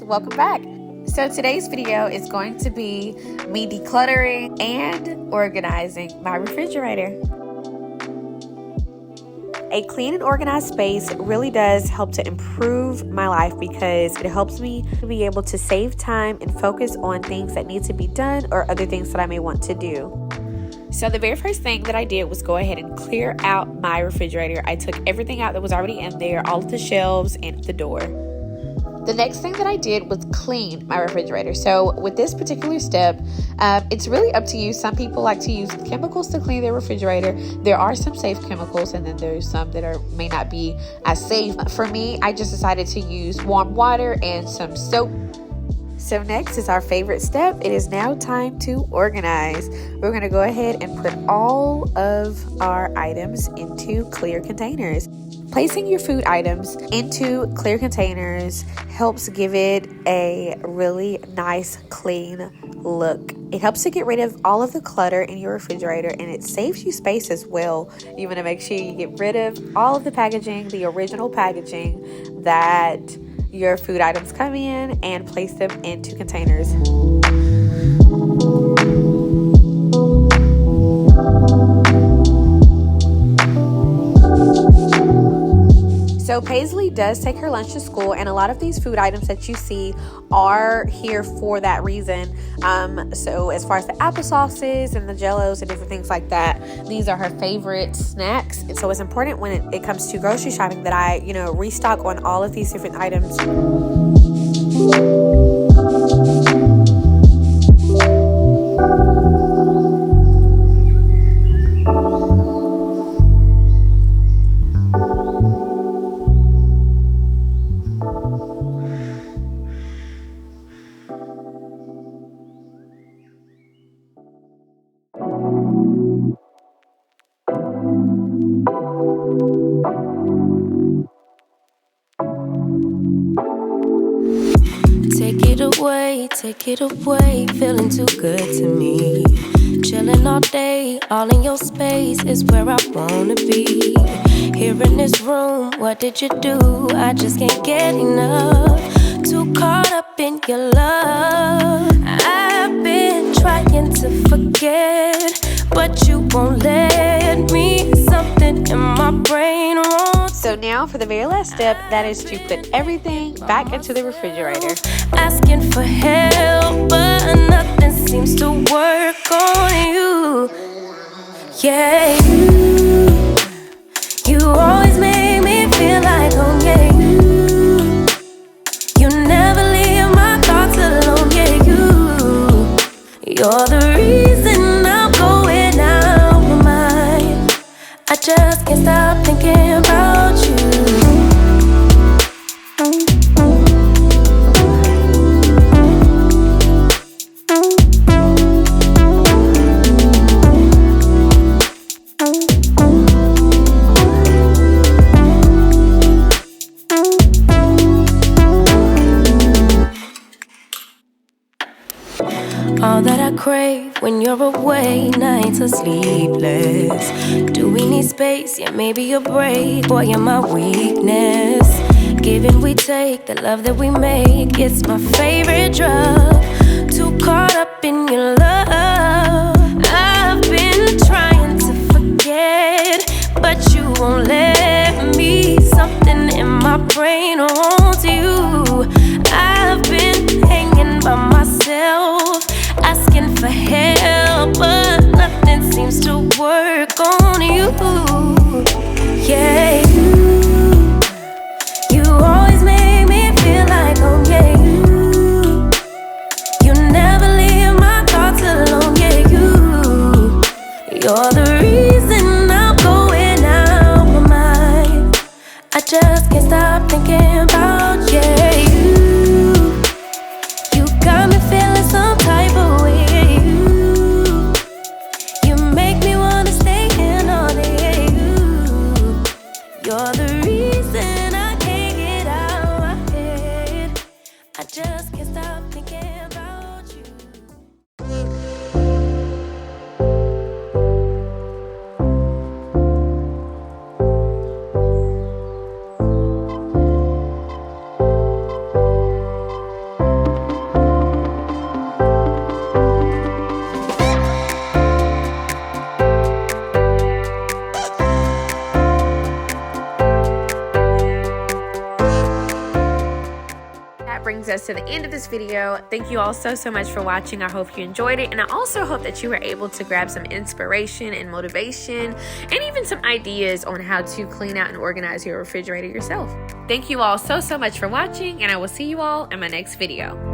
welcome back. So today's video is going to be me decluttering and organizing my refrigerator. A clean and organized space really does help to improve my life because it helps me to be able to save time and focus on things that need to be done or other things that I may want to do. So the very first thing that I did was go ahead and clear out my refrigerator. I took everything out that was already in there, all of the shelves and the door. The next thing that I did was clean my refrigerator. So with this particular step, it's really up to you. Some people like to use chemicals to clean their refrigerator. There are some safe chemicals, and then there's some that may not be as safe. For me, I just decided to use warm water and some soap. So next is our favorite step. It is now time to organize. We're going to go ahead and put all of our items into clear containers. Placing your food items into clear containers helps give it a really nice, clean look. It helps to get rid of all of the clutter in your refrigerator, and it saves you space as well. You want to make sure you get rid of all of the packaging, the original packaging that your food items come in, and place them into containers. So Paisley does take her lunch to school, and a lot of these food items that you see are here for that reason. So as far as the applesauces and the jellos and different things like that, these are her favorite snacks. And so it's important when it comes to grocery shopping that I, restock on all of these different items. Take it away, feeling too good to me. Chilling all day, all in your space is where I wanna be. Here in this room, what did you do? I just can't get enough. Too caught up in your love. I've been trying to forget, but you won't let me. Something in my brain won't. So now for the very last step, that is to put everything back into the refrigerator. Asking for help, but nothing seems to work on you. Yeah, you always make me feel like home. Yeah, you never leave my thoughts alone. Yeah, you're the reason I'm going out my mind. I just can't stop thinking about you. All that I crave when you're away, nights are sleepless. Do we need space? Yeah, maybe a break. Boy, you're my weakness. Give and we take, the love that we make, it's my favorite drug. Too caught up in your love. I've been trying to forget, but you won't let me. Something in my brain wants you. I've been hanging by myself, asking for help, but nothing seems to work on you. Yeah, you always make me feel like home. Yeah, you never leave my thoughts alone. Yeah, you're the reason I'm going out my mind. I just can't stop thinking about you. You got me feeling some type of way. You make me wanna stay in all day. You're the reason I can't get out my head. I just can't stop thinking about you. to the end of this video. Thank you all so much for watching. I hope you enjoyed it, and I also hope that you were able to grab some inspiration and motivation and even some ideas on how to clean out and organize your refrigerator yourself. Thank you all so much for watching, and I will see you all in my next video.